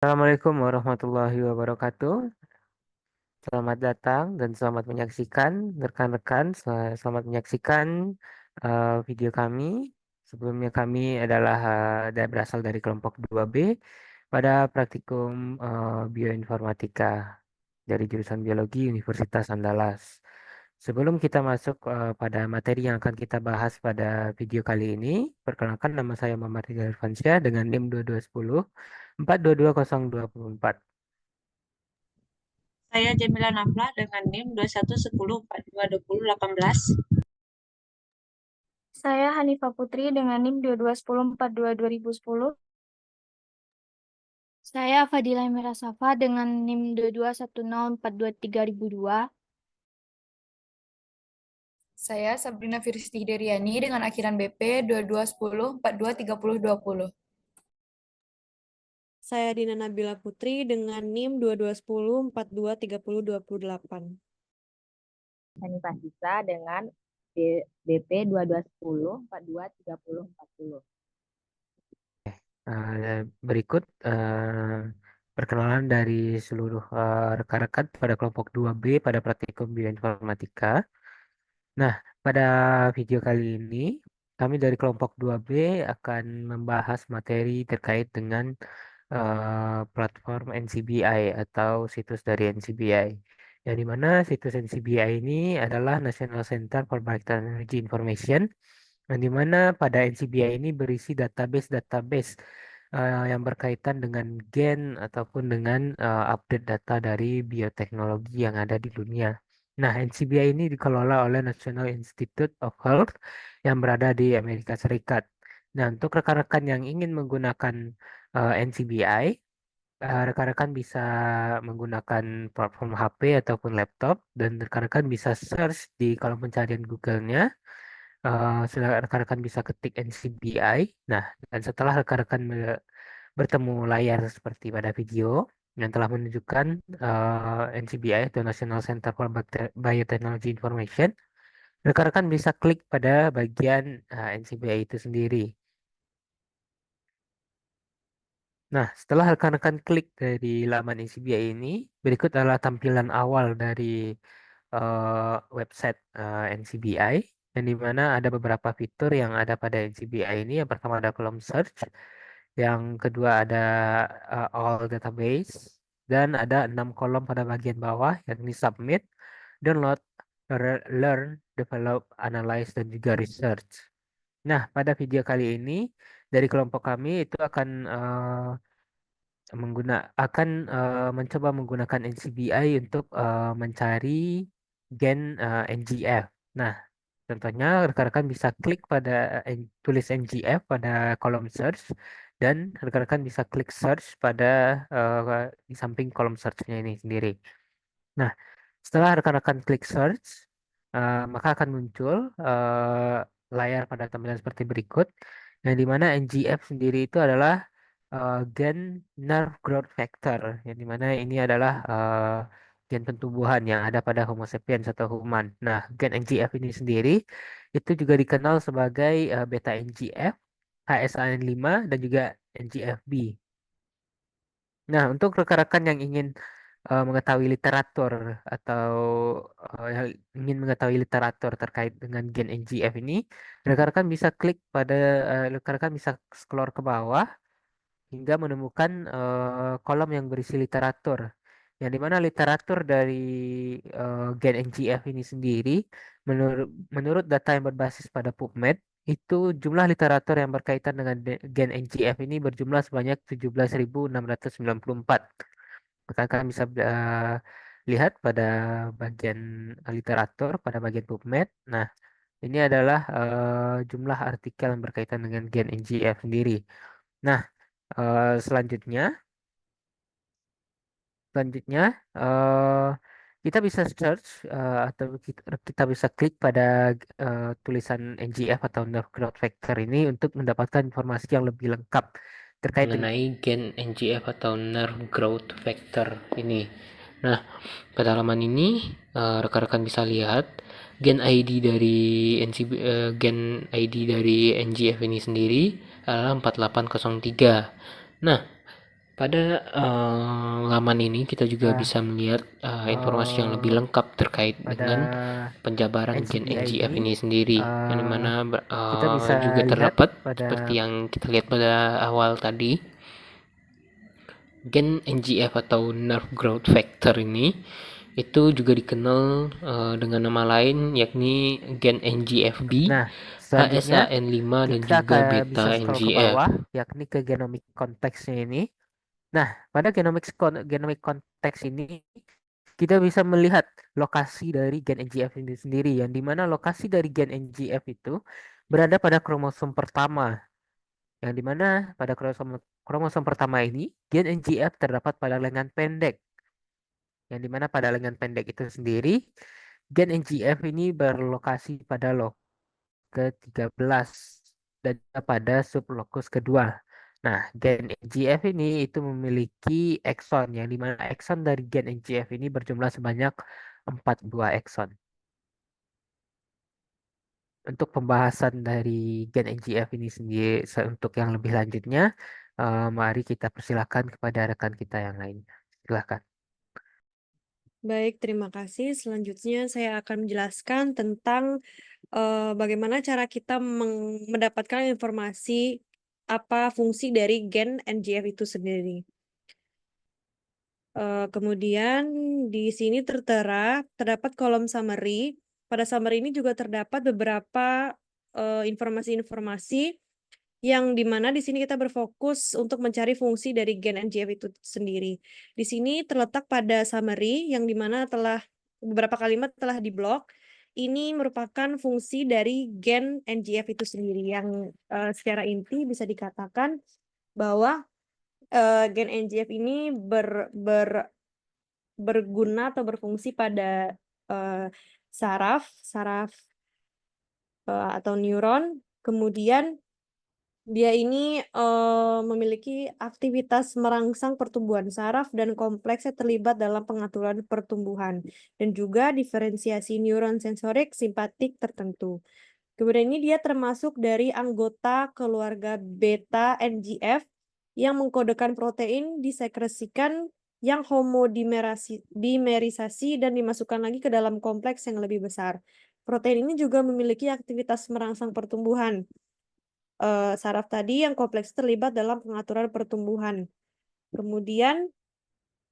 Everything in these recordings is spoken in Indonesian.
Assalamualaikum warahmatullahi wabarakatuh. Selamat datang dan selamat menyaksikan rekan-rekan. Selamat menyaksikan video kami. Sebelumnya kami adalah berasal dari kelompok 2B pada praktikum bioinformatika dari jurusan biologi Universitas Andalas. Sebelum kita masuk pada materi yang akan kita bahas pada video kali ini, perkenalkan nama saya Muhammad Rizal Irfansyah dengan NIM 2210 422024. Saya Jamila Nafla dengan NIM 2110422018. Saya Hanifah Putri dengan NIM 2210422010. Saya Fadila Mira Safa dengan NIM 2210423002. Saya Sabrina Firsti Hideriani dengan akhiran BP 2210423020. Saya Dina Nabila Putri dengan NIM 2210423028. Hanifah Hisa dengan BP 2210423040. Berikut perkenalan dari seluruh rekan-rekan pada kelompok 2B pada praktikum bioinformatika. Nah, pada video kali ini kami dari kelompok 2B akan membahas materi terkait dengan platform NCBI atau situs dari NCBI. Yang dimana situs NCBI ini adalah National Center for Bioenergy Information, yang dimana pada NCBI ini berisi database-database yang berkaitan dengan gen ataupun dengan update data dari bioteknologi yang ada di dunia. Nah, NCBI ini dikelola oleh National Institute of Health yang berada di Amerika Serikat. Nah, untuk rekan-rekan yang ingin menggunakan NCBI, rekan-rekan bisa menggunakan platform HP ataupun laptop, dan rekan-rekan bisa search di kolom pencarian Google-nya. Rekan-rekan bisa ketik NCBI. Nah, dan setelah rekan-rekan bertemu layar seperti pada video yang telah menunjukkan NCBI atau National Center for Biotechnology Information, rekan-rekan bisa klik pada bagian NCBI itu sendiri. Nah, setelah rekan-rekan klik dari laman NCBI ini, berikut adalah tampilan awal dari website NCBI, yang dimana ada beberapa fitur yang ada pada NCBI ini. Yang pertama ada kolom search, yang kedua ada all database, dan ada 6 kolom pada bagian bawah, yakni submit, download, learn, develop, analyze, dan juga research. Nah, pada video kali ini dari kelompok kami itu akan mencoba menggunakan NCBI untuk mencari gen NGF. Nah, contohnya rekan-rekan bisa klik pada tulis NGF pada kolom search, dan rekan-rekan bisa klik search pada di samping kolom search-nya ini sendiri. Nah, setelah rekan-rekan klik search, maka akan muncul layar pada tampilan seperti berikut, yang dimana NGF sendiri itu adalah gen nerve growth factor, yang dimana ini adalah gen pertumbuhan yang ada pada Homo sapiens atau human. Nah, gen NGF ini sendiri itu juga dikenal sebagai beta NGF, HSAN5, dan juga NGFB. Nah, untuk rekan-rekan yang ingin mengetahui literatur atau yang ingin mengetahui literatur terkait dengan gen NGF ini, rekan-rekan bisa klik pada rekan-rekan bisa scroll ke bawah hingga menemukan kolom yang berisi literatur. Yang dimana literatur dari gen NGF ini sendiri, menurut data yang berbasis pada PubMed, itu jumlah literatur yang berkaitan dengan gen NGF ini berjumlah sebanyak 17.694. Maka kalian bisa lihat pada bagian literatur, pada bagian PubMed. Nah, ini adalah jumlah artikel yang berkaitan dengan gen NGF sendiri. Nah, selanjutnya, selanjutnya eh, kita bisa search atau kita bisa klik pada tulisan NGF atau nerve growth factor ini untuk mendapatkan informasi yang lebih lengkap terkait mengenai gen NGF atau nerve growth factor ini. Nah, pada halaman ini rekan-rekan bisa lihat gen ID dari gen ID dari NGF ini sendiri adalah 4803. Nah, Pada laman ini kita juga Nah, bisa melihat informasi yang lebih eh, lengkap terkait pada dengan penjabaran gen NCBI NGF ini ini sendiri, yang eh, dimana kita bisa juga lihat terdapat pada seperti yang kita lihat pada awal tadi, gen NGF atau nerve growth factor ini itu juga dikenal dengan nama lain, yakni gen NGFB, Nah, selanjutnya HSAN5, dan kita juga akan beta bisa scroll ke NGF. bawah, yakni ke genomic konteksnya ini. Nah, pada genomic konteks ini kita bisa melihat lokasi dari gen NGF ini sendiri, yang dimana lokasi dari gen NGF itu berada pada kromosom pertama, yang dimana pada kromosom pertama ini gen NGF terdapat pada lengan pendek, yang dimana pada lengan pendek itu sendiri gen NGF ini berlokasi pada ke-13 dan juga pada sublokus kedua. Nah, gen NGF ini itu memiliki ekson, yang dimana ekson dari gen NGF ini berjumlah sebanyak 4 buah ekson. Untuk pembahasan dari gen NGF ini sendiri, untuk yang lebih lanjutnya, mari kita persilakan kepada rekan kita yang lainnya. Silakan. Baik, terima kasih. Selanjutnya saya akan menjelaskan tentang bagaimana cara kita mendapatkan informasi apa fungsi dari gen NGF itu sendiri. Kemudian di sini terdapat kolom summary. Pada summary ini juga terdapat beberapa informasi-informasi yang dimana di sini kita berfokus untuk mencari fungsi dari gen NGF itu sendiri. Di sini terletak pada summary yang dimana beberapa kalimat telah diblok. Ini merupakan fungsi dari gen NGF itu sendiri yang secara inti bisa dikatakan bahwa gen NGF ini berguna atau berfungsi pada saraf atau neuron. Kemudian dia ini memiliki aktivitas merangsang pertumbuhan saraf dan kompleksnya terlibat dalam pengaturan pertumbuhan dan juga diferensiasi neuron sensorik simpatik tertentu. Kemudian ini dia termasuk dari anggota keluarga beta NGF yang mengkodekan protein disekresikan yang homodimerisasi dan dimasukkan lagi ke dalam kompleks yang lebih besar. Protein ini juga memiliki aktivitas merangsang pertumbuhan saraf tadi yang kompleks terlibat dalam pengaturan pertumbuhan. Kemudian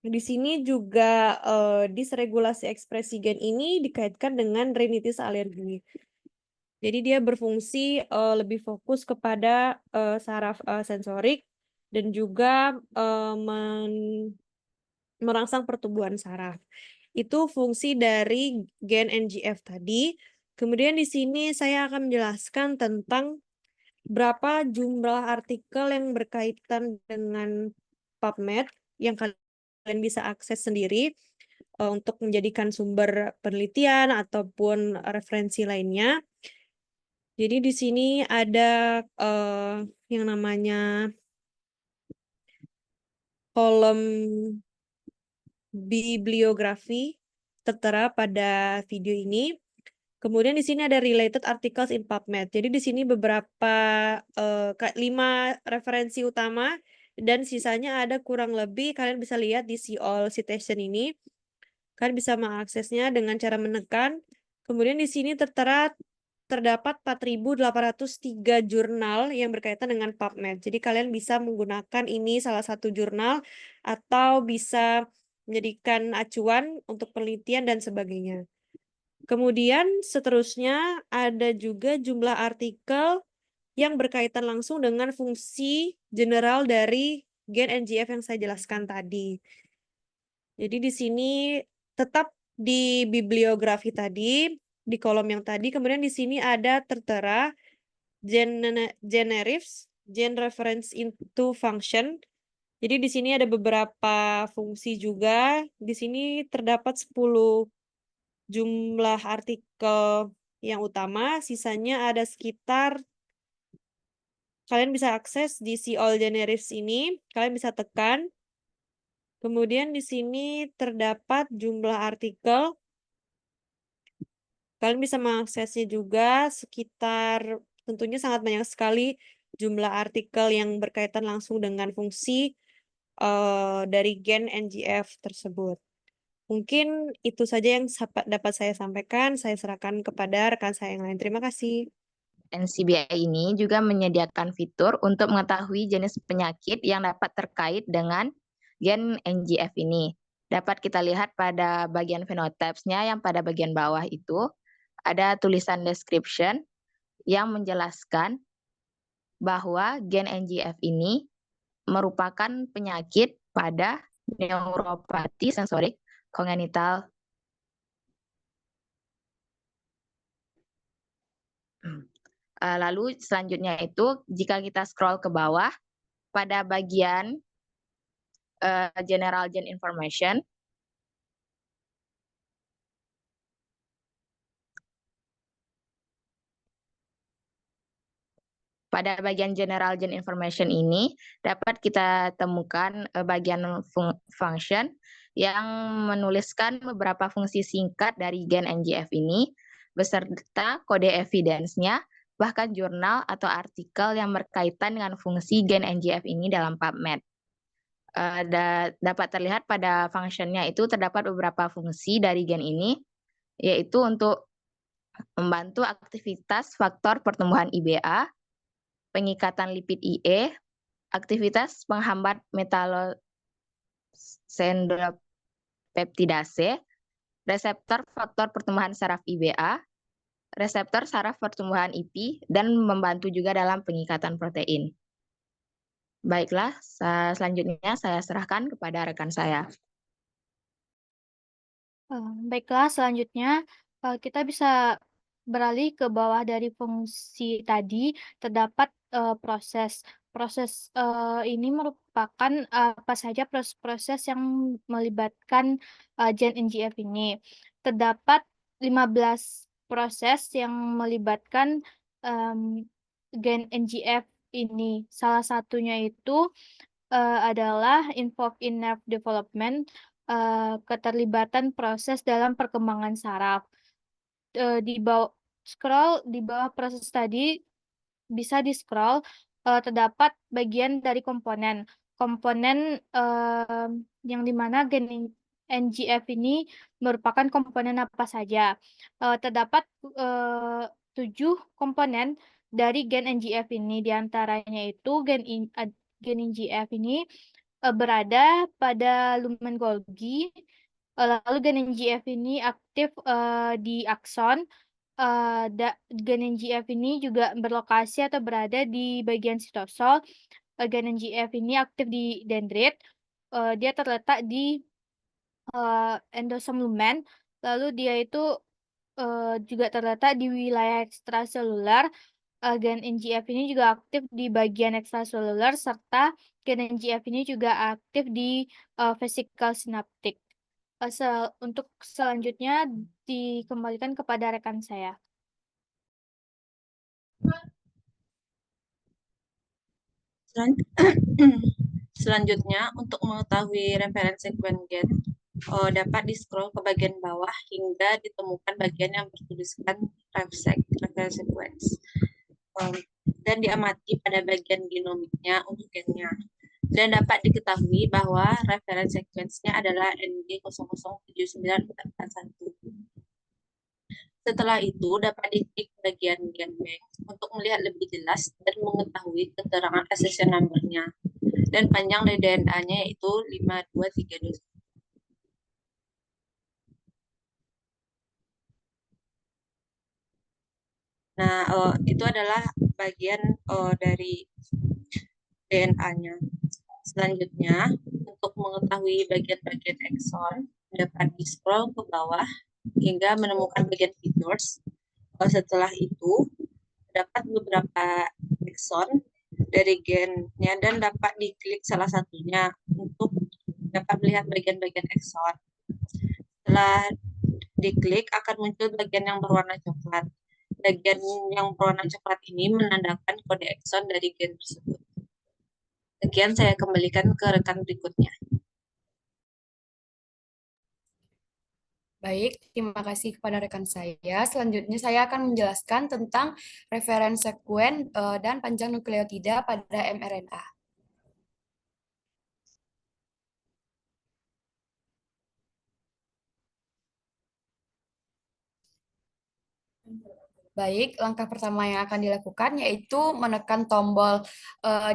di sini juga disregulasi ekspresi gen ini dikaitkan dengan rinitis alergi. Jadi dia berfungsi lebih fokus kepada saraf sensorik dan juga merangsang pertumbuhan saraf. Itu fungsi dari gen NGF tadi. Kemudian di sini saya akan menjelaskan tentang berapa jumlah artikel yang berkaitan dengan PubMed yang kalian bisa akses sendiri untuk menjadikan sumber penelitian ataupun referensi lainnya. Jadi di sini ada yang namanya kolom bibliografi tertera pada video ini. Kemudian di sini ada related articles in PubMed. Jadi di sini beberapa 5 referensi utama dan sisanya ada kurang lebih kalian bisa lihat di see all citation ini. Kalian bisa mengaksesnya dengan cara menekan. Kemudian di sini terdapat 4.803 jurnal yang berkaitan dengan PubMed. Jadi kalian bisa menggunakan ini salah satu jurnal atau bisa menjadikan acuan untuk penelitian dan sebagainya. Kemudian seterusnya ada juga jumlah artikel yang berkaitan langsung dengan fungsi general dari gen NGF yang saya jelaskan tadi. Jadi di sini tetap di bibliografi tadi, di kolom yang tadi, kemudian di sini ada tertera generifs, gen reference into function. Jadi di sini ada beberapa fungsi juga. Di sini terdapat 10 jumlah artikel yang utama, sisanya ada sekitar, kalian bisa akses di see all generifs ini, kalian bisa tekan. Kemudian di sini terdapat jumlah artikel, kalian bisa mengaksesnya juga sekitar, tentunya sangat banyak sekali jumlah artikel yang berkaitan langsung dengan fungsi dari gen NGF tersebut. Mungkin itu saja yang dapat saya sampaikan. Saya serahkan kepada rekan saya yang lain. Terima kasih. NCBI ini juga menyediakan fitur untuk mengetahui jenis penyakit yang dapat terkait dengan gen NGF ini. Dapat kita lihat pada bagian phenotypes-nya yang pada bagian bawah itu ada tulisan description yang menjelaskan bahwa gen NGF ini merupakan penyakit pada neuropati sensorik kongenital. Lalu selanjutnya itu jika kita scroll ke bawah pada bagian general gen information, pada bagian general gen information ini dapat kita temukan bagian function yang menuliskan beberapa fungsi singkat dari gen NGF ini beserta kode evidence-nya, bahkan jurnal atau artikel yang berkaitan dengan fungsi gen NGF ini dalam PubMed. Dapat terlihat pada functionnya itu terdapat beberapa fungsi dari gen ini, yaitu untuk membantu aktivitas faktor pertumbuhan IBA, pengikatan lipid IE, aktivitas penghambat metalosendropeptidase, reseptor faktor pertumbuhan saraf IBA, reseptor saraf pertumbuhan IP, dan membantu juga dalam pengikatan protein. Baiklah, selanjutnya saya serahkan kepada rekan saya. Baiklah, selanjutnya kita bisa beralih ke bawah dari fungsi tadi. Terdapat proses. Proses ini merupakan apa saja proses-proses yang melibatkan gen NGF ini. Terdapat 15 proses yang melibatkan gen NGF ini. Salah satunya itu adalah involved in nerve development, keterlibatan proses dalam perkembangan saraf. Di bawah proses tadi bisa di scroll, terdapat bagian dari komponen yang dimana gen NGF ini merupakan komponen apa saja. Terdapat 7 komponen dari gen NGF ini, diantaranya itu gen NGF ini berada pada lumen Golgi. Lalu gen NGF ini aktif di akson. Gen NGF ini juga berlokasi atau berada di bagian sitosol. Gen NGF ini aktif di dendrit. Dia terletak di endosom lumen. Lalu dia itu juga terletak di wilayah ekstraseluler. Gen NGF ini juga aktif di bagian ekstraseluler, serta gen NGF ini juga aktif di vesikel sinaptik. Untuk selanjutnya dikembalikan kepada rekan saya. Selanjutnya, untuk mengetahui referensi sequence gen, dapat di-scroll ke bagian bawah hingga ditemukan bagian yang bertuliskan reference sequence. Dan diamati pada bagian genomiknya untuk gennya. Dan dapat diketahui bahwa reference sequence-nya adalah NG007941. Setelah itu dapat diklik bagian gen bank untuk melihat lebih jelas dan mengetahui keterangan accession number-nya. Dan panjang dari DNA-nya yaitu 52321. Nah, itu adalah bagian dari DNA-nya. Selanjutnya, untuk mengetahui bagian-bagian exon, dapat di-scroll ke bawah hingga menemukan bagian features. Setelah itu, dapat beberapa exon dari gennya dan dapat diklik salah satunya untuk dapat melihat bagian-bagian exon. Setelah diklik, akan muncul bagian yang berwarna coklat. Bagian yang berwarna coklat ini menandakan kode exon dari gen tersebut. Sekian saya kembalikan ke rekan berikutnya. Baik, terima kasih kepada rekan saya. Selanjutnya saya akan menjelaskan tentang reference sequence dan panjang nukleotida pada mRNA. Baik, langkah pertama yang akan dilakukan yaitu menekan tombol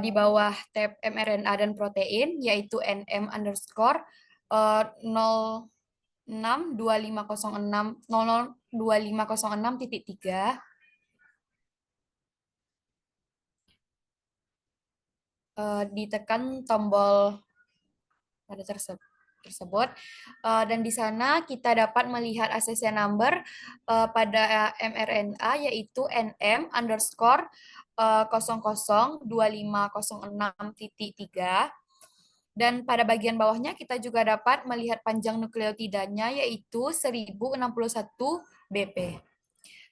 di bawah tab mRNA dan protein, yaitu NM underscore 062506002506.3. Ditekan tombol pada tersebut dan di sana kita dapat melihat ACC number pada mRNA yaitu NM underscore 002506.3 dan pada bagian bawahnya kita juga dapat melihat panjang nukleotidanya yaitu 1061 BP.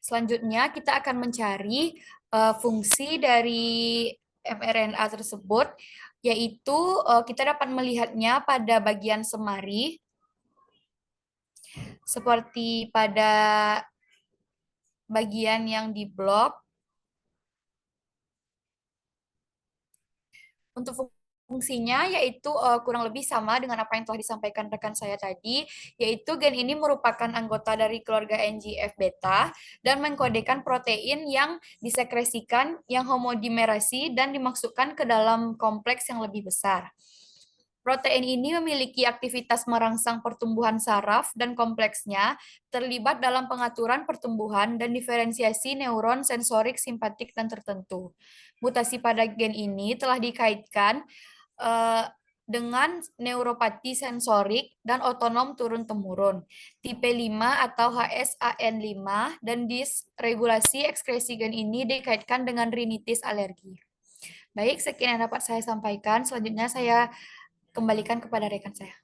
Selanjutnya kita akan mencari fungsi dari mRNA tersebut, yaitu kita dapat melihatnya pada bagian semari, seperti pada bagian yang di blok. Untuk fungsinya yaitu kurang lebih sama dengan apa yang telah disampaikan rekan saya tadi, yaitu gen ini merupakan anggota dari keluarga NGF beta dan mengkodekan protein yang disekresikan, yang homodimerasi dan dimasukkan ke dalam kompleks yang lebih besar. Protein ini memiliki aktivitas merangsang pertumbuhan saraf dan kompleksnya terlibat dalam pengaturan pertumbuhan dan diferensiasi neuron sensorik, simpatik, dan tertentu. Mutasi pada gen ini telah dikaitkan dengan neuropati sensorik dan otonom turun-temurun, tipe 5 atau HSAN5, dan dysregulasi ekskresi gen ini dikaitkan dengan rinitis alergi. Baik, sekian yang dapat saya sampaikan. Selanjutnya saya kembalikan kepada rekan saya.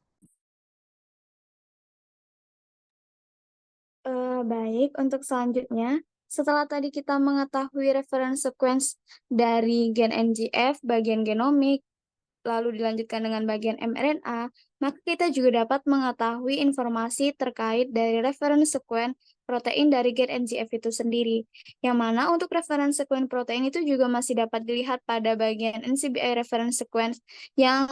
Baik, untuk selanjutnya, setelah tadi kita mengetahui reference sequence dari gen NGF, bagian genomik, lalu dilanjutkan dengan bagian mRNA, maka kita juga dapat mengetahui informasi terkait dari reference sequence protein dari gen NGF itu sendiri. Yang mana untuk reference sequence protein itu juga masih dapat dilihat pada bagian NCBI reference sequence yang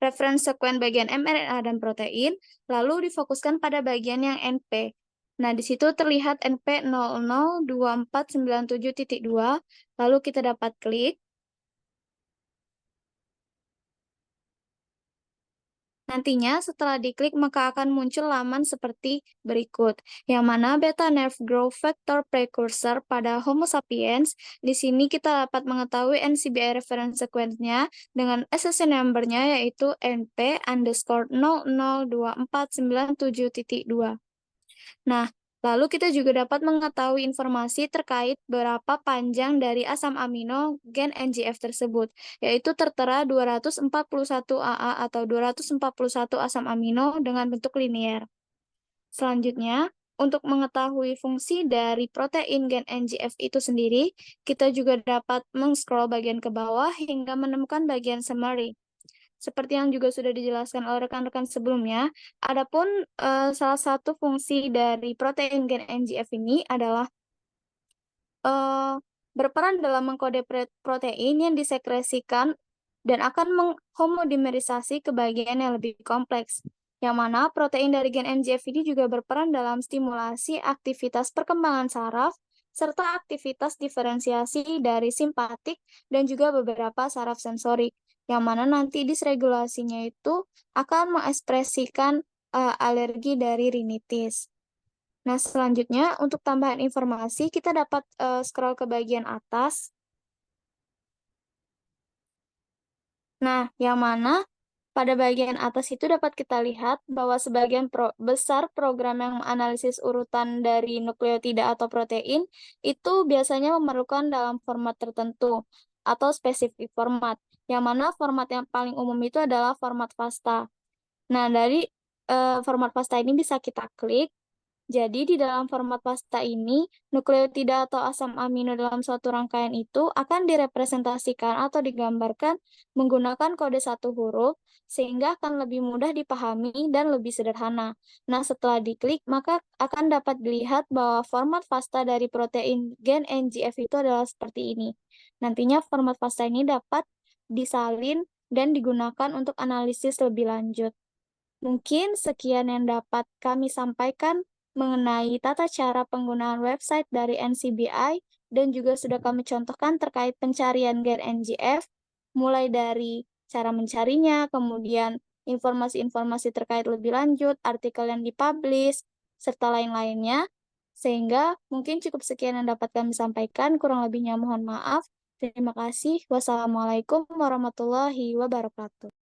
reference sequence bagian mRNA dan protein, lalu difokuskan pada bagian yang NP. Nah, di situ terlihat NP 002497.2, lalu kita dapat klik. Nantinya setelah diklik maka akan muncul laman seperti berikut, yang mana beta nerve growth factor precursor pada Homo sapiens. Di sini kita dapat mengetahui NCBI reference sequence-nya dengan SSC number-nya yaitu NP underscore 002497.2. Nah, lalu kita juga dapat mengetahui informasi terkait berapa panjang dari asam amino gen NGF tersebut, yaitu tertera 241 AA atau 241 asam amino dengan bentuk linier. Selanjutnya, untuk mengetahui fungsi dari protein gen NGF itu sendiri, kita juga dapat meng-scroll bagian ke bawah hingga menemukan bagian summary. Seperti yang juga sudah dijelaskan oleh rekan-rekan sebelumnya, adapun salah satu fungsi dari protein gen NGF ini adalah berperan dalam mengkode protein yang disekresikan dan akan menghomodimerisasi ke bagian yang lebih kompleks. Yang mana protein dari gen NGF ini juga berperan dalam stimulasi aktivitas perkembangan saraf serta aktivitas diferensiasi dari simpatik dan juga beberapa saraf sensorik, yang mana nanti dysregulasinya itu akan mengekspresikan alergi dari rinitis. Nah, selanjutnya untuk tambahan informasi, kita dapat scroll ke bagian atas. Nah, yang mana pada bagian atas itu dapat kita lihat bahwa sebagian besar program yang menganalisis urutan dari nukleotida atau protein itu biasanya memerlukan dalam format tertentu atau spesifik format, yang mana format yang paling umum itu adalah format FASTA. Nah, dari format FASTA ini bisa kita klik. Jadi, di dalam format FASTA ini, nukleotida atau asam amino dalam suatu rangkaian itu akan direpresentasikan atau digambarkan menggunakan kode satu huruf, sehingga akan lebih mudah dipahami dan lebih sederhana. Nah, setelah diklik, maka akan dapat dilihat bahwa format FASTA dari protein gen NGF itu adalah seperti ini. Nantinya format FASTA ini dapat disalin dan digunakan untuk analisis lebih lanjut. Mungkin sekian yang dapat kami sampaikan. mengenai tata cara penggunaan website dari NCBI dan juga sudah kami contohkan terkait pencarian Gen NGF, mulai dari cara mencarinya, kemudian informasi-informasi terkait lebih lanjut, artikel yang dipublish, serta lain-lainnya. Sehingga mungkin cukup sekian yang dapat kami sampaikan, kurang lebihnya mohon maaf. Terima kasih. Wassalamualaikum warahmatullahi wabarakatuh.